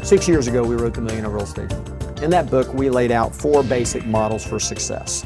6 years ago, we wrote The Millionaire Real Estate Agent. In that book, we laid out 4 basic models for success.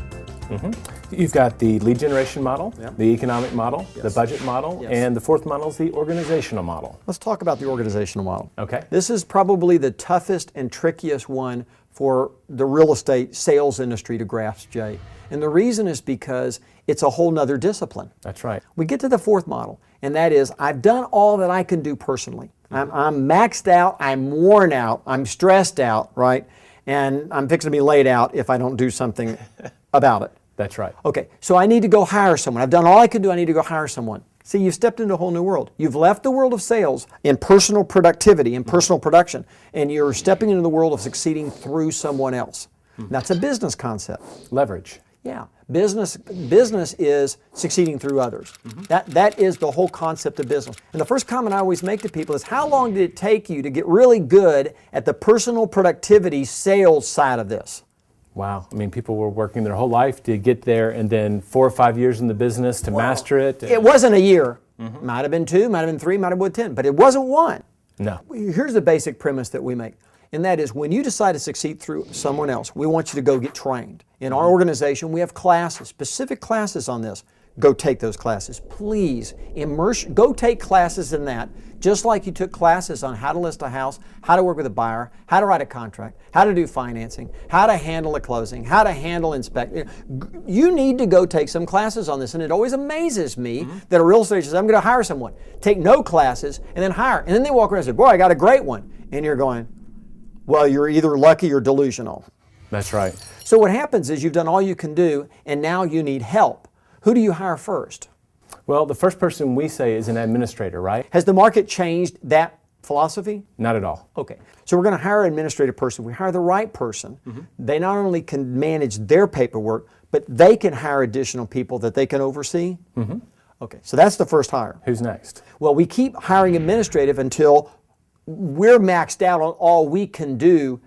You've got the lead generation model, Yep. the economic model, the budget model, Yes. and the 4th model is the organizational model. Let's talk about the organizational model. Okay. This is probably the toughest and trickiest one for the real estate sales industry to grasp, Jay. And the reason is because it's a whole nother discipline. That's right. We get to the 4th model, and that is, I've done all that I can do personally. I'm maxed out, I'm worn out, I'm stressed out, right? And I'm fixing to be laid out if I don't do something about it. That's right. Okay, so I need to go hire someone. I've done all I can do, I need to go hire someone. See, you've stepped into a whole new world. You've left the world of sales in personal productivity and personal production, and you're stepping into the world of succeeding through someone else. That's a business concept. Leverage. Yeah, business is succeeding through others. That is the whole concept of business. And the first comment I always make to people is, how long did it take you to get really good at the personal productivity sales side of this? Wow. I mean, people were working their whole life to get there, and then 4 or 5 years in the business to master it. It wasn't a year. Might have been 2, might have been 3, might have been 10, but it wasn't 1. No. Here's the basic premise that we make, and that is, when you decide to succeed through someone else, we want you to go get trained. In our organization, we have classes, specific classes on this. Go take those classes. Please go take classes in that, just like you took classes on how to list a house, how to work with a buyer, how to write a contract, how to do financing, how to handle a closing, how to handle inspection. You need to go take some classes on this, and it always amazes me that a real estate agent says, I'm going to hire someone, take no classes, and then hire. And then they walk around and say, boy, I got a great one. And you're going, well, you're either lucky or delusional. That's right. So what happens is you've done all you can do, and now you need help. Who do you hire first? Well, the first person we say is an administrator, right? Has the market changed that philosophy? Not at all. Okay. So we're going to hire an administrative person. If we hire the right person, they not only can manage their paperwork, but they can hire additional people that they can oversee. Okay. So that's the first hire. Who's next? Well, we keep hiring administrative until we're maxed out on all we can do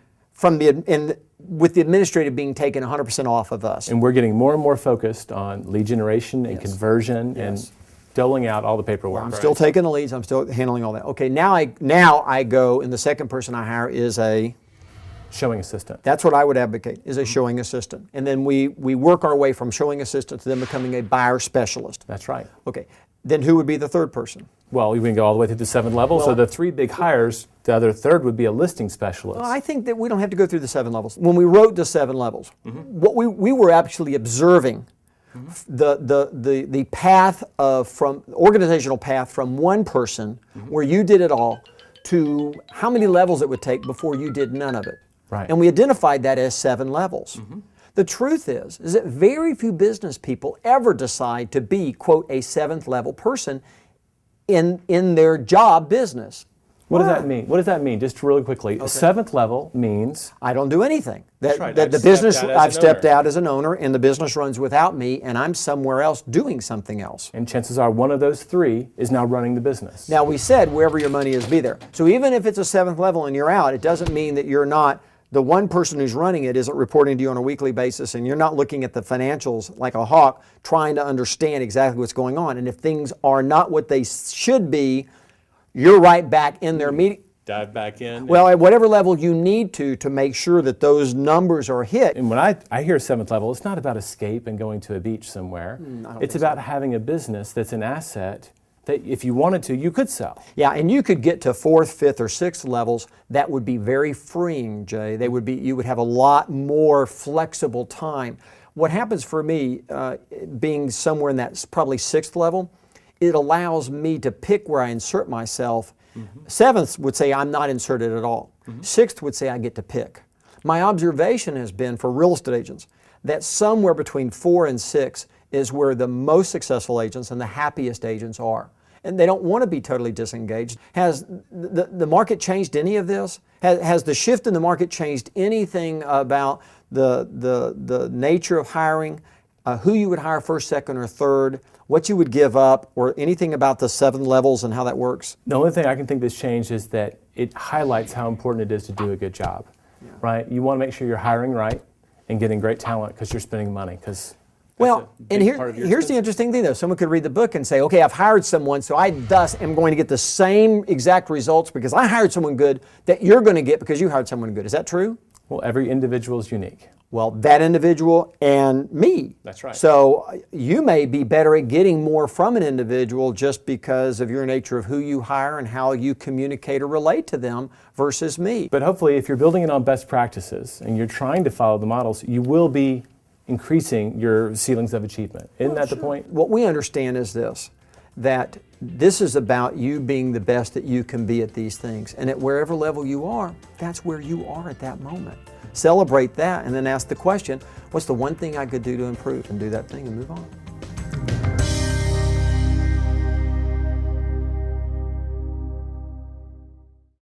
with the administrative being taken 100% off of us. And we're getting more and more focused on lead generation and conversion and doling out all the paperwork. I'm still taking the leads. I'm still handling all that. Okay, now I go, and the second person I hire is a showing assistant. That's what I would advocate, is a showing assistant. And then we work our way from showing assistant to them becoming a buyer specialist. That's right. Okay, then who would be the third person? Well, we can go all the way through the 7 levels. So the 3 big hires, the other third would be a listing specialist. Well, I think that we don't have to go through the 7 levels. When we wrote the 7 levels, what we were actually observing the path from organizational path from one person where you did it all to how many levels it would take before you did none of it. Right. And we identified that as 7 levels. The truth is that very few business people ever decide to be, quote, a 7th level person in their job business. What does that mean? What does that mean? Just really quickly. Okay. 7th level means I don't do anything. That right. the business I've stepped out as an owner, and the business runs without me, and I'm somewhere else doing something else. And chances are one of those 3 is now running the business. Now, we said wherever your money is, be there. So even if it's a 7th level and you're out, it doesn't mean that you're not. The one person who's running it isn't reporting to you on a weekly basis, and you're not looking at the financials like a hawk trying to understand exactly what's going on. And if things are not what they should be, you're right back in their meeting. Dive back in. Well, at whatever level you need to make sure that those numbers are hit. And when I hear 7th level, it's not about escape and going to a beach somewhere. It's about having a business that's an asset that if you wanted to, you could sell. Yeah, and you could get to 4th, 5th, or 6th levels. That would be very freeing, Jay. You would have a lot more flexible time. What happens for me, being somewhere in that probably 6th level, it allows me to pick where I insert myself. 7th would say I'm not inserted at all. 6th would say I get to pick. My observation has been for real estate agents that somewhere between 4 and 6 is where the most successful agents and the happiest agents are. And they don't want to be totally disengaged. Has the market changed any of this? Has the shift in the market changed anything about the nature of hiring, who you would hire first, second, or third, what you would give up, or anything about the 7 levels and how that works? The only thing I can think that's changed is that it highlights how important it is to do a good job, right? You want to make sure you're hiring right and getting great talent because you're spending money, because Well, and big part of your here's the interesting thing, though. Someone could read the book and say, okay, I've hired someone, so I thus am going to get the same exact results because I hired someone good that you're going to get because you hired someone good. Is that true? Well, every individual is unique. Well, that individual and me. That's right. So you may be better at getting more from an individual just because of your nature of who you hire and how you communicate or relate to them versus me. But hopefully, if you're building it on best practices and you're trying to follow the models, you will be increasing your ceilings of achievement. Isn't that the point? What we understand is this, that this is about you being the best that you can be at these things. And at wherever level you are, that's where you are at that moment. Celebrate that and then ask the question, what's the one thing I could do to improve, and do that thing and move on.